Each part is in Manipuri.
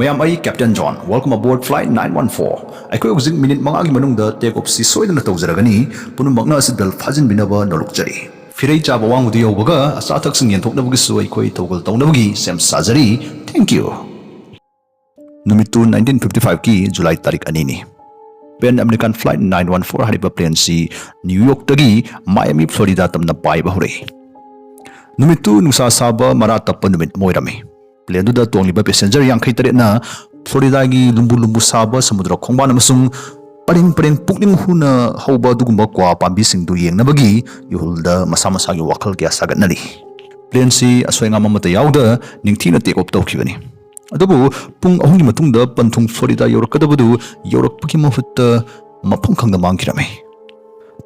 Mayam ai Captain John, welcome aboard flight 914. Aiko hujik minute mangagi manungda take off si soidana tawjaragani punummakna asi dal fajin binaba nolukjari. Firai chaba wangudi yobaga asatak sing yenthoknabagi su aikoi tawgal tawnabagi sem sajari. Thank you. Numitu 1955 ki July tarik anini. Pan American flight 914 hariba plane si New York tagi Miami Florida tamna paiba hore. Numitu nusa saba maratappa numit moirami. Plane da tongliba passenger yang kai taret na Florida gi lumbu saba samudra khongban amasung paring pukning huna hauba dugumba kwa pambi singdu yengnabagi yuhulda masa gi wakhal kya sagatnari. Plane si aswai ngama mata yauda ningthina take off tawkhibani. Adubu pung ahungi matungda panthung Florida yorakadabadu yorakpagi mahutta mafam khangda mangkirame.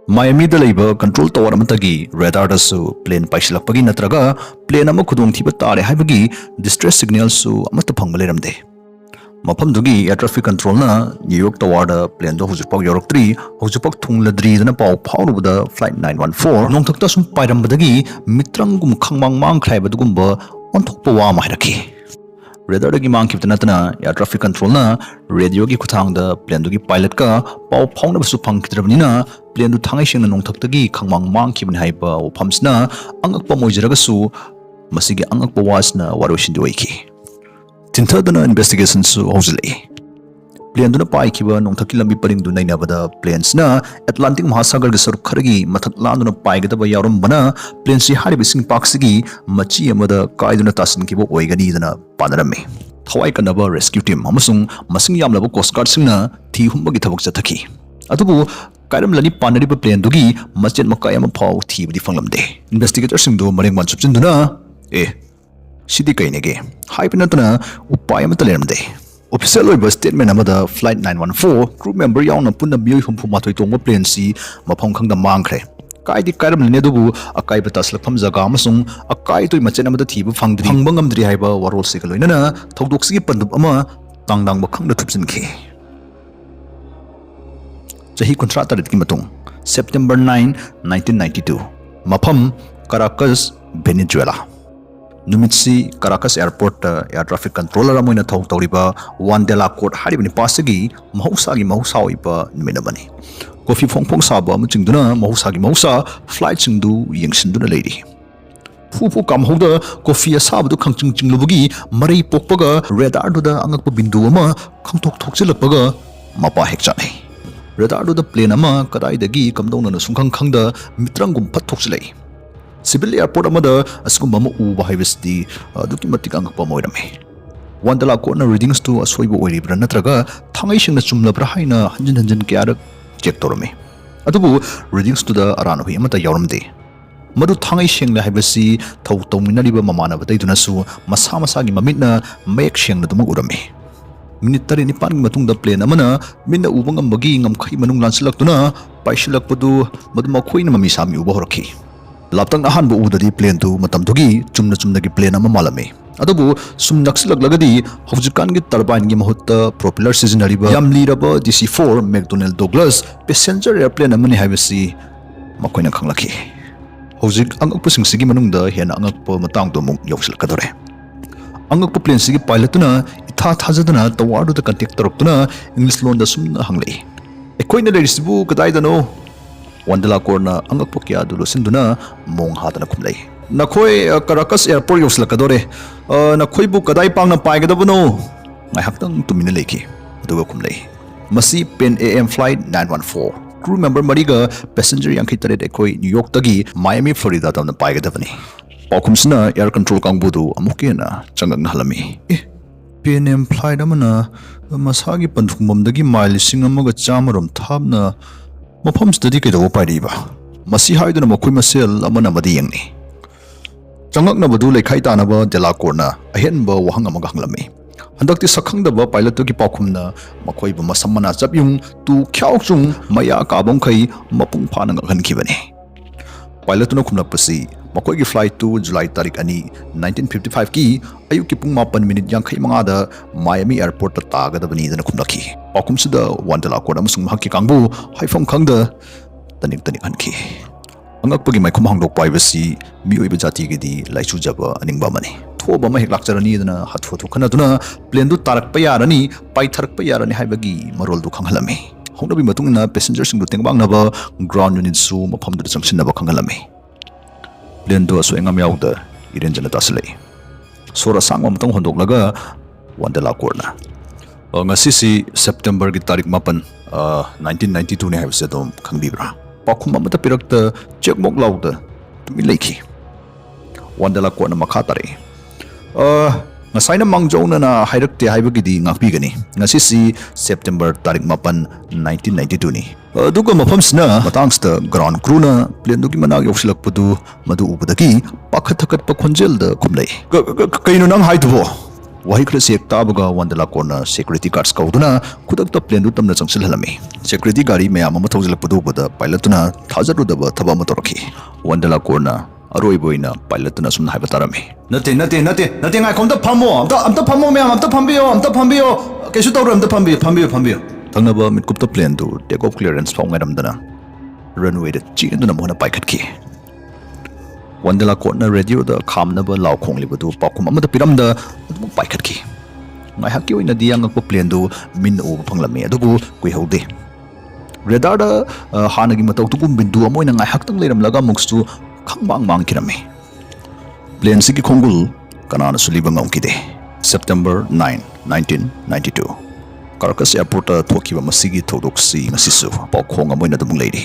Miami da leiba control tower amatagi radar da su plane paisilakpagi natraga plane ama khudong thiba tare haibagi distress signal su amata phangba leramde. Mafam dugi air traffic control na New York tower da plane do hujupak yoraktri hujupak thungladri dana pau phaurubuda flight 914 nongthakta sum pairambadagi mitrangum khangmang mangkhaiba dugumba onthokpa wa mairaki. Radar dagi mangkibta natana air traffic control na radio gi khuthangda plane dugi pilot ka pau phaungna basu phangkidrabnina plane du thangai singna nongthaktagi khangmang mangkibni haiba ophamsna angakpa moijaraga su masigi angakpa wasna waroshin doiki tinthadana investigation su hozlei plane du na paikiba nongthaki lambi paring du nainabada planes na Atlantic Mahasagar gi saruk kharagi mathak landuna paigada yarum bana plane si haribi sing paksigi machi amada kaiduna tasin kibo oigani dana padarame thawai kanaba rescue team amasung masing yamlaba coast guard singna thi humbagi thabak chathaki adubu kairam lani panariba plane dugi masjid makai ama phau thibdi fanglamde investigator singdu mareng man chupchinduna sidi kainege haipinatana upai ama talermde official oiba statement amada flight 914 crew member yauna punna mioi humpu mathoi tongba plane si mafam khangda mangkhre kaidi kairam lane dubu akai bataslakpham jaga amasung akai toi machen amada thibu phangdri phangbangam dri haiba warol sikaloinana thodoksi pandup ama tangdangba khangda thupsinki Jahi Kuntra Tarit ki matung September 9, 1992 Mafam Caracas, Venezuela Numitsi Caracas Airport Air Traffic Controller amoina thau tawriba Wandela Court haribani pasagi mahusaiba numinamani Coffee phongphong saba muchingduna mahusagi flight singdu yengsinduna leiri Pupu kamhoda coffee asabdu khangchinglubugi marai pokpaga radar duda angakpa bindu ama khangthok thokchilakpaga mapa hekchane Radar do the plane ama kadai dagi kamdong na sungkhang khangda mitrangum phathoksilai civil airport amada askum mama u bahibesti duki matik angakpa moirame Wandala corner readings to aswoibo oiribra natraga thangai singna chumlabra haina hanjin kyarak check torame adubu readings to the arano hi amata yawramde madu thangai singla haibasi thau tawminariba mamana bataiduna su masa gi mamitna mayek singna dum urame Minute 39 matungda plane amana minna ubang ambagi ngamkhai manung lansilaktuna paisilakpadu maduma khoina mami sami uba horakhi laptang ahan bu udari plane tu matam dugi chumna gi plane ama malame adabu sum naksilak-lagadi hawjikan gi turbine gi mahutta propeller sizinariba yamliraba DC-4 McDonnell Douglas passenger airplane amani haibasi makoina khanglakhi hawjik angakpa singsigi manungda hena angakpa matang tu muk yawsilakadore angakpa plane sigi pilot na itha thajadana tawadu da contact taraptuna English loan da sumna hanglei ekoina lerisibu kadaidano Wandala corna angakpa kya dulo sinduna mong hatana khumlei nakhoi Caracas airport yoslakadore nakhoi bu kadai pangna paigadabano ngai haktang tumina leki aduga khumlei masi Pan AM flight 914 crew member mariga passenger yankhai taret ekoi New York tagi Miami Florida tamna paigadabani Pakumsna air control kangbudu amukena changak halami PNM flight amana masagi panthungmamdagi mile singamaga chamarom thapna mafam study kedo pairiba masi haiduna makoi masel amana madi yangni changakna badu lekhai tanaba delakorna ahenba wahang amaga hanglami handakti sakhangdaba pilot gi pakhumna makoi bu masamana chapyung tu khyauchung maya kabong khai mapung phana nghankhibani pilot na khumlakpasi makoi gi flight to July tarik ani 1955 ki ayuk ki pung 8 minute yankhai manga da Miami airport ta tagadabani dana khumlakhi pakumsida Wandala Court amasung mahaki kangbu haifam khangda tanik hanki angakpagi maikhum hangdok privacy mioi ba jati gi di laichu jaba aningba mani ꯑꯊꯣꯕ ꯑꯃ ꯍꯦꯛ ꯂꯥꯛꯆꯔꯅꯤ ꯑꯗꯨꯅ ꯍꯥꯊꯨ ꯍꯥꯊꯨ ꯈꯟꯅꯗꯨꯅ ꯄ꯭ꯂꯦꯟꯗꯨ ꯇꯥꯔꯛꯄ ꯌꯥꯔꯅꯤ ꯄꯥꯏꯊꯔꯛꯄ ꯌꯥꯔꯅꯤ ꯍꯥꯏꯕꯒꯤ ꯃꯔꯣꯜꯗꯨ ꯈꯪꯍꯜꯂꯝꯃꯤ ꯍꯧꯅꯕꯤ ꯃꯇꯨꯡ ꯏꯟꯅ ꯄꯦꯁꯦꯟꯖꯔꯁꯤꯡꯗꯨ ꯇꯦꯡꯕꯥꯡꯅꯕ ꯒ꯭ꯔꯥꯎꯟ ꯌꯨꯅꯤꯠꯁꯨ ꯃꯐꯝꯗꯨꯗ ꯆꯪꯁꯤꯟꯅꯕ ꯈꯪꯍꯜꯂꯝꯃꯤ ꯄ꯭ꯂꯦꯟꯗꯨ ꯑꯁꯣꯏ ꯑꯉꯥꯝ ꯌꯥꯎꯗ ꯏꯔꯦꯟꯖꯅ ꯇꯥꯁꯤꯜꯂꯛꯏ ꯁꯣꯔ ꯑꯁꯥꯡꯕ ꯑꯃꯇꯪ ꯍꯣꯟꯗꯣꯛꯂꯒ ꯋꯥꯟꯗꯦꯂꯥ ꯀꯣꯔꯠꯅ ꯉꯁꯤꯁꯤ ꯁꯦꯞꯇꯦꯝꯕꯔꯒꯤ ꯇꯥꯔꯤꯛ 9 1992ꯅꯤ ꯍꯥꯏꯕꯁꯤ ꯑꯗꯨꯝ ꯈꯪꯕꯤꯕ꯭ꯔꯥ ꯄꯥꯎꯈꯨꯝ ꯑꯃꯠꯇ ꯄꯤꯔꯛꯇ ꯆꯦꯛꯃꯣꯛ ꯂꯥꯎꯗ ꯇꯨꯃꯤꯟ ꯂꯩꯈꯤ ꯋꯥꯟꯗꯦꯂꯥ ꯀꯣꯔꯠꯅ ꯃꯈꯥ ꯇꯥꯔꯛꯏ ꯉꯁꯥꯏꯅ ꯃꯥꯡꯖꯧꯅꯅ ꯍꯥꯏꯔꯛꯇꯦ ꯍꯥꯏꯕꯒꯤꯗꯤ ꯉꯥꯛꯄꯤꯒꯅꯤ ꯉꯁꯤꯁꯤ ꯁꯦꯞꯇꯦꯝꯕꯔ ꯇꯥꯔꯤꯛ 9 1992ꯅꯤ ꯑꯗꯨꯒ ꯃꯐꯝꯁꯤꯅ ꯃꯇꯥꯡꯁꯤꯗ ꯒ꯭ꯔꯥꯎꯟ ꯀ꯭ꯔꯨꯅ ꯄ꯭ꯂꯦꯟꯗꯨꯒꯤ ꯃꯅꯥꯛ ꯌꯧꯁꯤꯜꯂꯛꯄꯗꯨ ꯃꯗꯨ ꯎꯕꯗꯒꯤ ꯄꯥꯈꯠ ꯊꯀꯠꯄ ꯈꯣꯟꯖꯦꯜꯗ ꯈꯨꯝꯂꯛꯏ ꯀꯩꯅꯣ ꯅꯪ ꯍꯥꯏꯗꯨꯕꯣ ꯋꯥꯍꯩ ꯈꯔ ꯆꯦꯛ ꯇꯥꯕꯒ ꯋꯥꯟꯗꯦꯂꯥ ꯀꯣꯔꯠꯅ ꯁꯦꯀ꯭ꯌꯨꯔꯤꯇꯤ ꯒꯥꯔꯗꯁ ꯀꯧꯗꯨꯅ ꯈꯨꯗꯛꯇ ꯄ꯭ꯂꯦꯟꯗꯨ ꯇꯝꯅ ꯆꯪꯁꯤꯜꯍꯜꯂꯝꯃꯤ ꯁꯦꯀ꯭ꯌꯨꯔꯤꯇꯤ ꯒꯥꯔꯤ ꯃꯌꯥꯝ ꯑꯃ ꯊꯧꯖꯤꯜꯂꯛꯄꯗꯨ ꯎꯕꯗ ꯄꯥꯏꯂꯠꯇꯨꯅ ꯊꯥꯖꯔꯨꯗꯕ ꯊꯕꯛ ꯑꯃ ꯇꯧꯔꯛꯈꯤ ꯋꯥꯟꯗꯦꯂꯥ ꯀꯣꯔꯠꯅ ꯑꯔꯣꯏꯕ ꯑꯣꯏꯅ ꯄꯥꯏꯂꯠꯇꯨꯅ ꯑꯁꯨꯝꯅ ꯍꯥꯏꯕ ꯇꯥꯔꯝꯃꯤ ꯅꯠꯇꯦ ꯉꯥꯏꯈꯣ ꯑꯝꯇ ꯐꯝꯃꯣ ꯑꯝꯇ ꯐꯝꯃꯣ ꯃꯌꯥꯝ ꯑꯝꯇ ꯐꯝꯕꯤꯌꯣ ꯀꯩꯁꯨ ꯇꯧꯔꯣꯏ ꯑꯝꯇ ꯐꯝꯕꯤꯌꯣ ꯊꯪꯅꯕ ꯃꯤꯠꯀꯨꯞꯇ ꯄ꯭ꯂꯦꯟꯗꯨ ꯇꯦꯛ ꯑꯣꯐ ꯀ꯭ꯂꯤꯌꯔꯦꯟꯁ ꯐꯥꯎ ꯉꯥꯏꯔꯝꯗꯅ ꯔꯟꯋꯦꯗ ꯆꯦꯟꯗꯨꯅ ꯃꯣꯏꯅ ꯄꯥꯏꯈꯠꯈꯤ ꯋꯥꯟꯗꯦꯂꯥ ꯀꯣꯔꯠꯅ ꯔꯦꯗꯤꯑꯣꯗ ꯈꯥꯝꯅꯕ ꯂꯥꯎ ꯈꯣꯡꯂꯤꯕꯗꯨ ꯄꯥꯎꯈꯨꯝ ꯑꯃꯗ ꯄꯤꯔꯝꯗ ꯑꯗꯨꯝ ꯄꯥꯏꯈꯠꯈꯤ ꯉꯥꯏꯍꯥꯛꯀꯤ ꯑꯣꯏꯅꯗꯤ ꯌꯥꯡꯉꯛꯄ ꯄ꯭ꯂꯦꯟꯗꯨ ꯃꯤꯟꯅ ꯎꯕ ꯐꯪꯂꯝꯃꯤ ꯑꯗꯨꯕꯨ ꯀꯨꯏꯍꯧꯗꯦ ꯔꯦꯗꯥꯔꯗ ꯍꯥꯟꯅꯒꯤ ꯃꯇꯧꯗꯨꯒꯨꯝ ꯕꯤꯟꯗꯨ ꯑꯃ ꯑꯣꯏꯅ ꯉꯥꯏꯍꯥꯛꯇꯪ ꯂꯩꯔꯝꯂꯒ ꯑꯃꯨꯛꯁꯨ ꯈꯪꯃꯥꯡ ꯃꯥꯡꯈꯤꯔꯝꯃꯤ ꯄ꯭ꯂꯦꯟꯁꯤꯒꯤ ꯈꯣꯡꯒꯨꯜ ꯀꯅꯥꯅꯁꯨ ꯂꯤꯕ ꯉꯝꯈꯤꯗꯦ ꯁꯦꯞꯇꯦꯝꯕꯔ 9 1992 ꯀꯥꯔꯀꯁ ꯑꯦꯌꯔꯄꯣꯔꯠꯇ ꯊꯣꯛꯈꯤꯕ ꯃꯁꯤꯒꯤ ꯊꯧꯗꯣꯛꯁꯤ ꯉꯁꯤꯁꯨ ꯄꯥꯎꯈꯣꯡ ꯑꯃ ꯑꯣꯏꯅ ꯑꯗꯨꯝ ꯂꯩꯔꯤ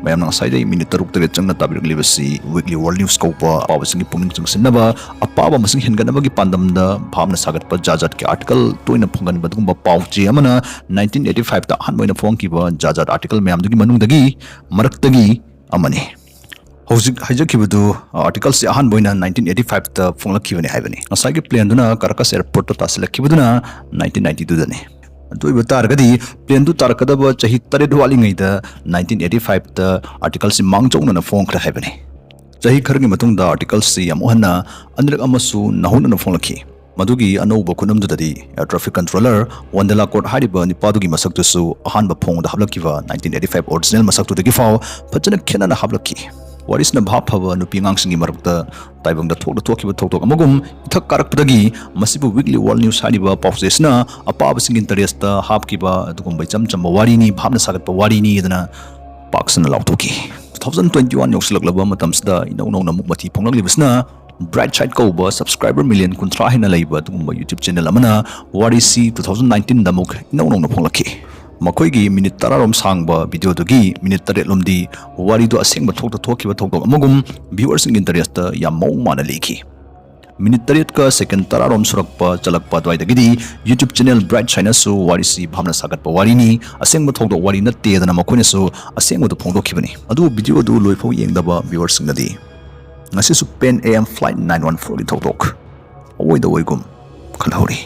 ꯃꯌꯥꯝꯅ ꯉꯁꯥꯏꯗꯩ ꯃꯤꯅꯤꯠ 6-7 ꯆꯪꯅ ꯇꯥꯕꯤꯔꯛꯂꯤꯕꯁꯤ ꯋꯤꯛꯂꯤ ꯋꯥꯔꯜ ꯅ꯭ꯌꯨꯁ ꯀꯧꯕ ꯑꯄꯥꯕꯁꯤꯡꯒꯤ ꯄꯨꯛꯅꯤꯡ ꯆꯤꯡꯁꯤꯟꯅꯕ ꯑꯄꯥꯕ ꯃꯁꯤꯡ ꯍꯦꯟꯒꯠꯅꯕꯒꯤ ꯄꯥꯟꯗꯝꯗ ꯚꯥꯞꯅ ꯁꯥꯒꯠꯄ ꯖꯥꯠꯀꯤ ꯑꯥꯔꯇꯤꯀꯜ ꯇꯣꯏꯅ ꯐꯣꯡꯒꯟꯕ ꯑꯗꯨꯒꯨꯝꯕ ꯄꯥꯎꯆꯦ ꯑꯃꯅ 1985ꯗ ꯑꯍꯥꯟꯕ ꯑꯣꯏꯅ ꯐꯣꯡꯈꯤꯕ ꯖꯥꯠ ꯑꯥꯔꯇꯤꯀꯜ ꯃꯌꯥꯝꯗꯨꯒꯤ ꯃꯔꯛꯇꯒꯤ ꯑꯃꯅꯤ ꯍꯧꯖꯤꯛ ꯍꯥꯏꯖꯈꯤꯕꯗꯨ ꯑꯥꯔꯇꯤꯀꯜꯁꯤ ꯑꯍꯥꯟꯕ ꯑꯣꯏꯅ 1985ꯗ ꯐꯣꯡꯂꯛꯈꯤꯕꯅꯤ ꯍꯥꯏꯕꯅꯤ ꯉꯁꯥꯏꯒꯤ ꯄ꯭ꯂꯦꯟꯗꯨꯅ ꯀꯥꯔꯀꯁ ꯑꯦꯌꯔꯄꯣꯔꯠꯇ ꯇꯥꯁꯤꯜꯂꯛꯈꯤꯕꯗꯨꯅ 1992ꯗꯅꯤ ꯑꯗꯨ ꯑꯣꯏꯕ ꯇꯥꯔꯒꯗꯤ ꯄ꯭ꯂꯦꯟꯗꯨ ꯇꯥꯔꯛꯀꯗꯕ ꯆꯍꯤ 8 ꯋꯥꯠꯂꯤꯉꯩꯗ 1985ꯗ ꯑꯥꯔꯇꯤꯀꯜꯁꯤ ꯃꯥꯡꯖꯧꯅꯅ ꯐꯣꯡꯈ꯭ꯔꯦ ꯍꯥꯏꯕꯅꯤ ꯆꯍꯤ ꯈꯔꯒꯤ ꯃꯇꯨꯡꯗ ꯑꯥꯔꯇꯤꯀꯜꯁꯤ ꯑꯃꯨꯛ ꯍꯟꯅ ꯑꯅꯤꯔꯛ ꯑꯃꯁꯨ ꯅꯧꯍꯧꯅꯅ ꯐꯣꯡꯂꯛꯈꯤ ꯃꯗꯨꯒꯤ ꯑꯅꯧꯕ ꯈꯨꯗꯝꯗꯨꯗꯗꯤ ꯑꯦꯌꯔ ꯇ꯭ꯔꯥꯐꯤꯛ ꯀꯟꯇ꯭ꯔꯣꯂꯔ ꯋꯥꯟꯗꯦꯂꯥ ꯀꯣꯔꯠ ꯍꯥꯏꯔꯤꯕ ꯅꯤꯄꯥꯗꯨꯒꯤ ꯃꯁꯛꯇꯨꯁꯨ ꯑꯍꯥꯟꯕ ꯐꯣꯡꯕꯗ ꯍꯥꯞꯂꯛꯈꯤꯕ 1985 ꯑꯣꯔꯤꯖꯤꯅꯦꯜ ꯃꯁꯛꯇꯨꯗꯒꯤ ꯐꯥꯎ ꯐꯖꯅ ꯈꯦꯠꯅꯅ ꯍꯥꯞꯂꯛꯈꯤ ꯋꯥꯔꯤꯁꯤꯅ ꯚꯥꯞ ꯐꯕ ꯅꯨꯄꯤ ꯑꯉꯥꯡꯁꯤꯡꯒꯤ ꯃꯔꯛꯇ ꯇꯥꯏꯕꯪꯗ ꯊꯣꯛꯈꯤꯕ ꯊꯧꯗꯣꯛ ꯑꯃꯒꯨꯝ ꯏꯊꯛ ꯀꯥꯔꯛꯄꯗꯒꯤ ꯃꯁꯤꯕꯨ ꯋꯤꯛꯂꯤ ꯋꯥꯔꯜ ꯅ꯭ꯌꯨꯁ ꯍꯥꯏꯔꯤꯕ ꯄꯥꯎꯆꯦꯁꯤꯅ ꯑꯄꯥꯕꯁꯤꯡꯒꯤ ꯏꯟꯇꯔꯦꯁꯇ ꯍꯥꯞꯈꯤꯕ ꯑꯗꯨꯒꯨꯝꯕ ꯏꯆꯝ ꯆꯝꯕ ꯋꯥꯔꯤꯅꯤ ꯚꯥꯞꯅ ꯁꯥꯒꯠꯄ ꯋꯥꯔꯤꯅꯤ ꯑꯗꯨꯅ ꯄꯥꯛꯁꯟꯅ ꯂꯥꯎꯊꯣꯛꯈꯤ 2021 ꯌꯧꯁꯤꯜꯂꯛꯂꯕ ꯃꯇꯝꯁꯤꯗ ꯏꯅꯧ ꯅꯧꯅ ꯑꯃꯨꯛ ꯃꯊꯤ ꯐꯣꯡꯂꯛꯂꯤꯕꯁꯤꯅ ꯕ꯭ꯔꯥꯏꯠ ꯁꯥꯏꯠ ꯀꯧꯕ ꯁꯕꯁꯀ꯭ꯔꯥꯏꯕꯔ ꯃꯤꯂꯤꯌꯟ 30 ꯍꯦꯟꯅ ꯂꯩꯕ ꯑꯗꯨꯒꯨꯝꯕ ꯌꯨꯇ꯭ꯌꯨꯕ ꯆꯦꯅꯦꯜ ꯑꯃꯅ ꯋꯥꯔꯤꯁꯤ 2019ꯗ ꯑꯃꯨꯛ ꯏꯅꯧ ꯅꯧꯅ ꯐꯣꯡꯂꯛꯈꯤ ꯃꯈꯣꯏꯒꯤ ꯃꯤꯅꯤꯠ 10ꯔꯣꯝ ꯁꯥꯡꯕ ꯚꯤꯗꯤꯑꯣꯗꯨꯒꯤ ꯃꯤꯅꯤꯠ 8ꯂꯣꯝꯗꯤ ꯋꯥꯔꯤꯗꯨ ꯑꯁꯦꯡꯕ ꯊꯣꯛꯈꯤꯕ ꯊꯧꯗꯣꯛ ꯑꯃꯒꯨꯝ ꯚ꯭ꯌꯨꯑꯔꯁꯤꯡꯒꯤ ꯏꯟꯇꯔꯦꯁꯇ ꯌꯥꯝ ꯃꯑꯣꯡ ꯃꯥꯟꯅ ꯂꯤꯈꯤ ꯃꯤꯅꯤꯠ 8ꯒ ꯁꯦꯀꯦꯟ 10ꯔꯣꯝ ꯁꯨꯔꯛꯄ ꯆꯂꯛꯄ ꯑꯗꯨꯋꯥꯏꯗꯒꯤꯗꯤ ꯌꯨꯇ꯭ꯌꯨꯕ ꯆꯦꯅꯦꯜ ꯕ꯭ꯔꯥꯏꯠ ꯁꯥꯏꯠꯅꯁꯨ ꯋꯥꯔꯤꯁꯤ ꯚꯥꯞꯅ ꯁꯥꯒꯠꯄ ꯋꯥꯔꯤꯅꯤ ꯑꯁꯦꯡꯕ ꯊꯧꯗꯣꯛ ꯋꯥꯔꯤ ꯅꯠꯇꯦꯗꯅ ꯃꯈꯣꯏꯅꯁꯨ ꯑꯁꯦꯡꯕꯗꯨ ꯐꯣꯡꯗꯣꯛꯈꯤꯕꯅꯤ ꯑꯗꯨꯕꯨ ꯚꯤꯗꯤꯑꯣꯗꯨ ꯂꯣꯏꯐꯥꯎ ꯌꯦꯡꯗꯕ ꯚ꯭ꯌꯨꯑꯔꯁꯤꯡꯅꯗꯤ ꯉꯁꯤꯁꯨ ꯄꯦꯟ AM Flight 914ꯒꯤ ꯊꯧꯗꯣꯛ ꯑꯋꯣꯏꯗ ꯑꯣꯏꯒꯨꯝ ꯈꯜꯍꯧꯔꯤ